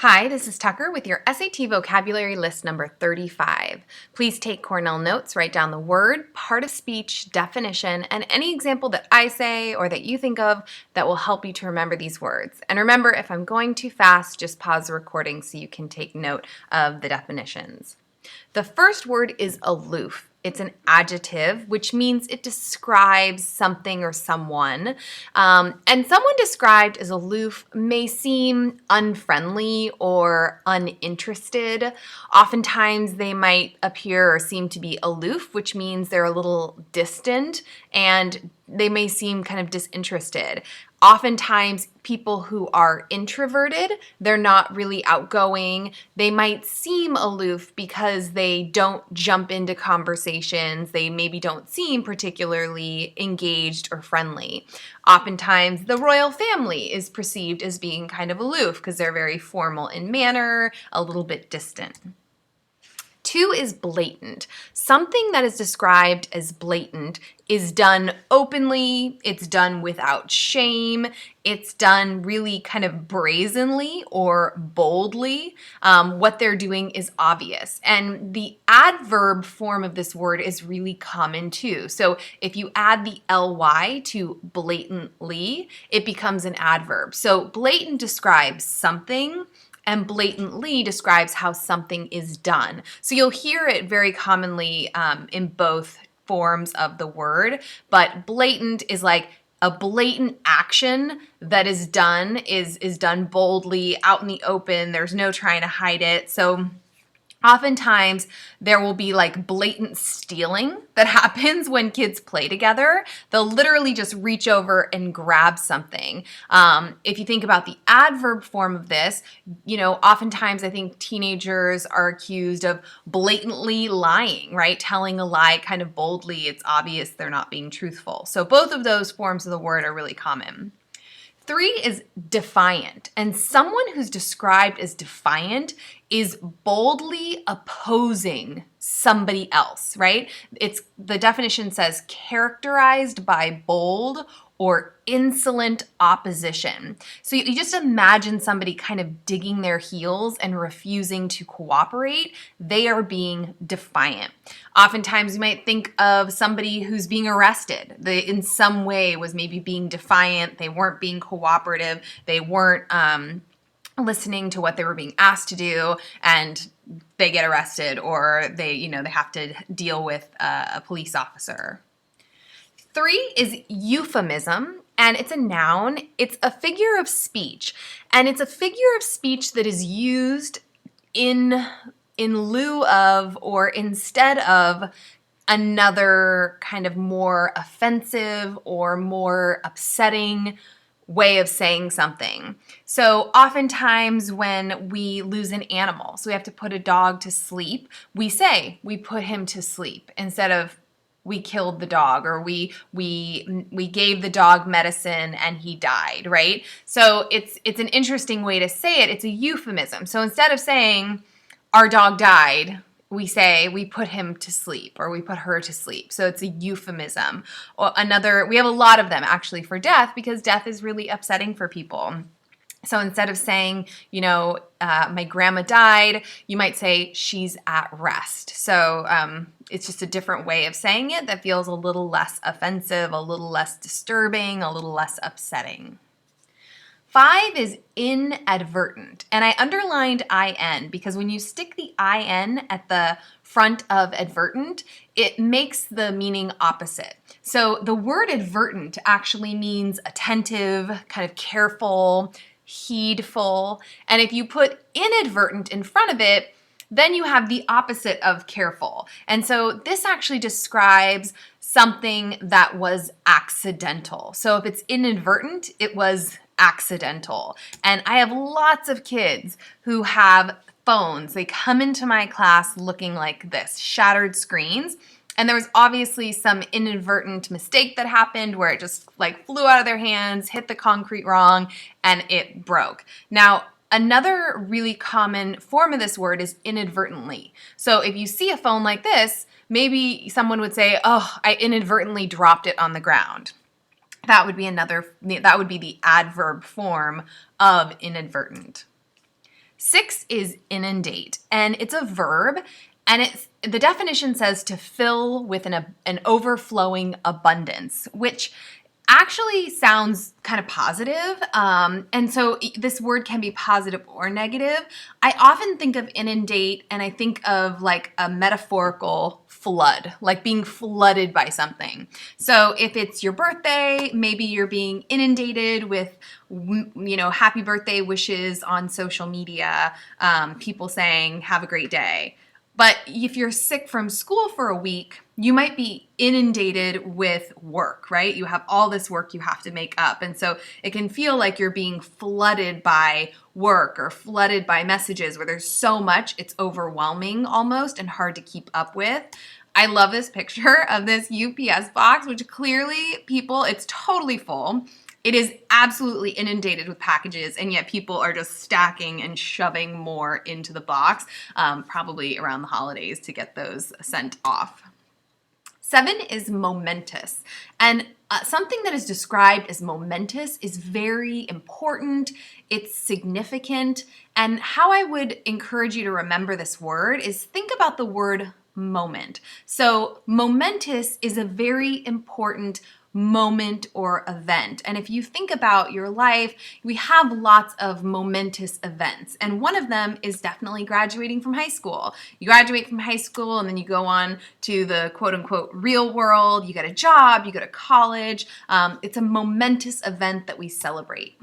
Hi, this is Tucker with your SAT vocabulary list number 35. Please take Cornell notes, write down the word, part of speech, definition, and any example that I say or that you think of that will help you to remember these words. And remember, if I'm going too fast, just pause the recording so you can take note of the definitions. The first word is aloof. It's an adjective, which means it describes something or someone. And someone described as aloof may seem unfriendly or uninterested. Oftentimes, they might appear or seem to be aloof, which means they're a little distant and they may seem kind of disinterested. Oftentimes, people who are introverted, they're not really outgoing. They might seem aloof because they don't jump into conversations. They maybe don't seem particularly engaged or friendly. Oftentimes, the royal family is perceived as being kind of aloof because they're very formal in manner, a little bit distant. 2 is blatant. Something that is described as blatant is done openly, it's done without shame, it's done really kind of brazenly or boldly. What they're doing is obvious. And the adverb form of this word is really common too. So if you add the ly to blatantly, it becomes an adverb. So blatant describes something, and blatantly describes how something is done. So you'll hear it very commonly in both forms of the word, but blatant is like a blatant action that is done, is done boldly, out in the open. There's no trying to hide it. So oftentimes, there will be like blatant stealing that happens when kids play together. They'll literally just reach over and grab something. If you think about the adverb form of this, oftentimes I think teenagers are accused of blatantly lying, right? Telling a lie kind of boldly. It's obvious they're not being truthful. So both of those forms of the word are really common. 3 is defiant, and someone who's described as defiant is boldly opposing somebody else, right? The definition says characterized by bold or insolent opposition. So you just imagine somebody kind of digging their heels and refusing to cooperate. They are being defiant. Oftentimes you might think of somebody who's being arrested. They in some way was maybe being defiant. They weren't being cooperative. They weren't listening to what they were being asked to do, and they get arrested, or they have to deal with a police officer. 3 is euphemism, and it's a noun. It's a figure of speech, and it's a figure of speech that is used in lieu of or instead of another kind of more offensive or more upsetting way of saying something. So oftentimes when we lose an animal, so we have to put a dog to sleep, we say we put him to sleep instead of we killed the dog, or we gave the dog medicine and he died, right? So it's an interesting way to say it. It's a euphemism. So instead of saying our dog died, we say we put him to sleep or we put her to sleep. So it's a euphemism. Or we have a lot of them actually for death, because death is really upsetting for people. So instead of saying, my grandma died, you might say she's at rest. So it's just a different way of saying it that feels a little less offensive, a little less disturbing, a little less upsetting. 5 is inadvertent, and I underlined IN because when you stick the IN at the front of advertent, it makes the meaning opposite. So the word advertent actually means attentive, kind of careful, heedful, and if you put inadvertent in front of it, then you have the opposite of careful. And so this actually describes something that was accidental. So if it's inadvertent, it was accidental. And I have lots of kids who have phones. They come into my class looking like this, shattered screens. And there was obviously some inadvertent mistake that happened where it just flew out of their hands, hit the concrete wrong, and it broke. Now, another really common form of this word is inadvertently. So if you see a phone like this, maybe someone would say, oh, I inadvertently dropped it on the ground. That would be the adverb form of inadvertent. 6 is inundate, and it's a verb, and the definition says to fill with an overflowing abundance, which actually sounds kind of positive. And so this word can be positive or negative. I often think of inundate and I think of like a metaphorical flood, like being flooded by something. So if it's your birthday, maybe you're being inundated with, happy birthday wishes on social media, people saying, have a great day. But if you're sick from school for a week, you might be inundated with work, right? You have all this work you have to make up. And so it can feel like you're being flooded by work or flooded by messages where there's so much, it's overwhelming almost and hard to keep up with. I love this picture of this UPS box, which clearly it's totally full. It is absolutely inundated with packages, and yet people are just stacking and shoving more into the box, probably around the holidays to get those sent off. 7 is momentous, and something that is described as momentous is very important, it's significant, and how I would encourage you to remember this word is think about the word moment. So momentous is a very important moment or event. And if you think about your life, we have lots of momentous events. And one of them is definitely graduating from high school. You graduate from high school and then you go on to the quote unquote real world. You get a job, you go to college. It's a momentous event that we celebrate.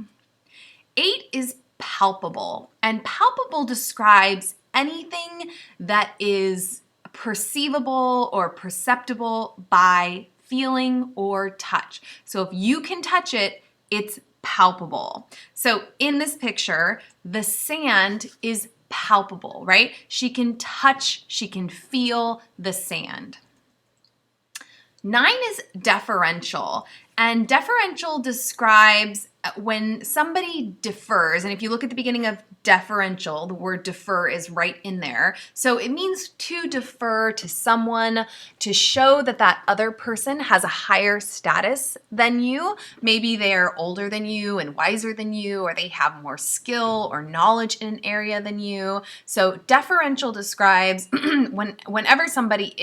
8 is palpable. And palpable describes anything that is perceivable or perceptible by feeling or touch. So if you can touch it, it's palpable. So in this picture, the sand is palpable, right? She can touch, she can feel the sand. 9 is deferential, and deferential describes when somebody defers, and if you look at the beginning of deferential, the word defer is right in there. So it means to defer to someone, to show that that other person has a higher status than you. Maybe they're older than you and wiser than you, or they have more skill or knowledge in an area than you. So deferential describes whenever somebody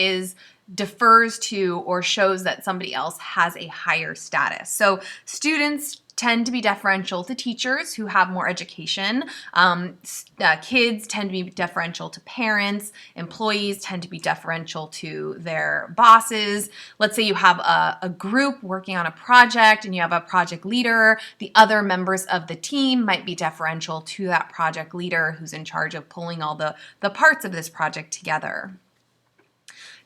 defers to or shows that somebody else has a higher status. So students tend to be deferential to teachers who have more education. Kids tend to be deferential to parents. Employees tend to be deferential to their bosses. Let's say you have a group working on a project and you have a project leader. The other members of the team might be deferential to that project leader who's in charge of pulling all the parts of this project together.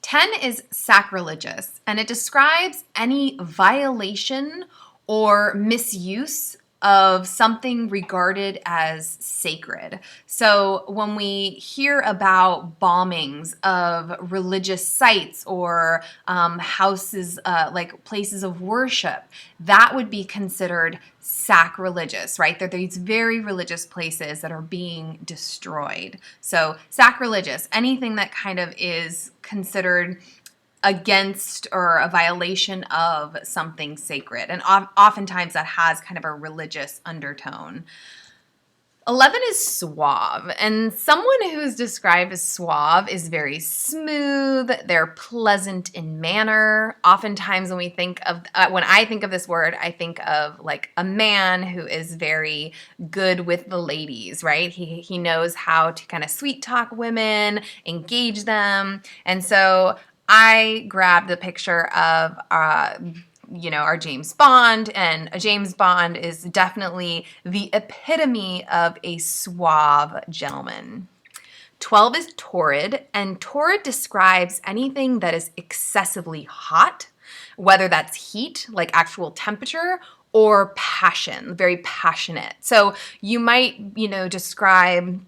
10 is sacrilegious, and it describes any violation or misuse of something regarded as sacred. So when we hear about bombings of religious sites or houses, like places of worship, that would be considered sacrilegious, right? There are these very religious places that are being destroyed. So sacrilegious, anything that kind of is considered against or a violation of something sacred. And oftentimes that has kind of a religious undertone. 11 is suave, and someone who's described as suave is very smooth. They're pleasant in manner. Oftentimes when I think of this word, I think of like a man who is very good with the ladies, right? He knows how to kind of sweet talk women, engage them. And so I grabbed the picture of our James Bond, and a James Bond is definitely the epitome of a suave gentleman. 12 is torrid, and torrid describes anything that is excessively hot, whether that's heat, like actual temperature, or passion, very passionate. So you might, describe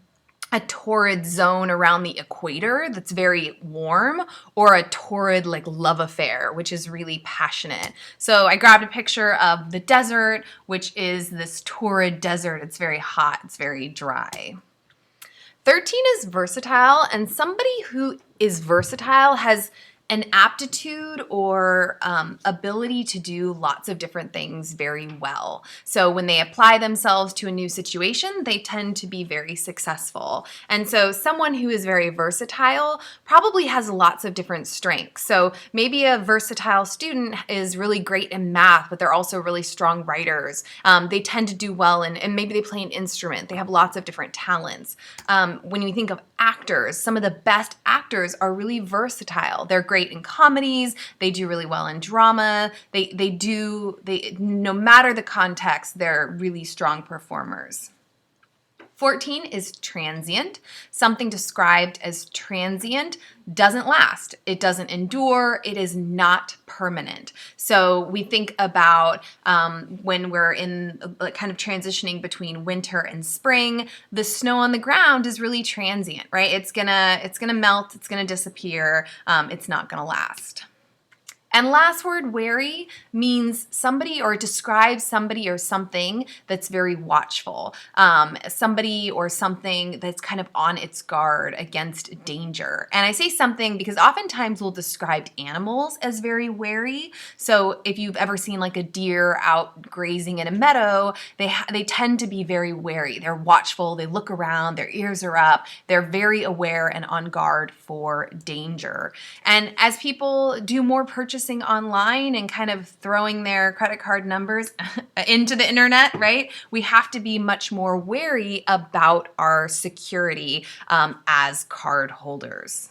a torrid zone around the equator that's very warm, or a torrid like love affair, which is really passionate. So I grabbed a picture of the desert, which is this torrid desert. It's very hot, it's very dry. 13 is versatile, and somebody who is versatile has an aptitude or ability to do lots of different things very well. So when they apply themselves to a new situation, they tend to be very successful. And so someone who is very versatile probably has lots of different strengths. So maybe a versatile student is really great in math, but they're also really strong writers. They tend to do well, and maybe they play an instrument. They have lots of different talents. When you think of actors, some of the best actors are really versatile. They're great in comedies. They do really well in drama. They no matter the context, they're really strong performers. 14 is transient. Something described as transient doesn't last. It doesn't endure. It is not permanent. So we think about when we're in kind of transitioning between winter and spring, the snow on the ground is really transient, right? It's gonna melt. It's gonna disappear. It's not gonna last. And last word, wary, means somebody or describes somebody or something that's very watchful. Somebody or something that's kind of on its guard against danger. And I say something because oftentimes we'll describe animals as very wary. So if you've ever seen like a deer out grazing in a meadow, they tend to be very wary. They're watchful, they look around, their ears are up, they're very aware and on guard for danger. And as people do more purchasing online and kind of throwing their credit card numbers into the internet, right? We have to be much more wary about our security as card holders.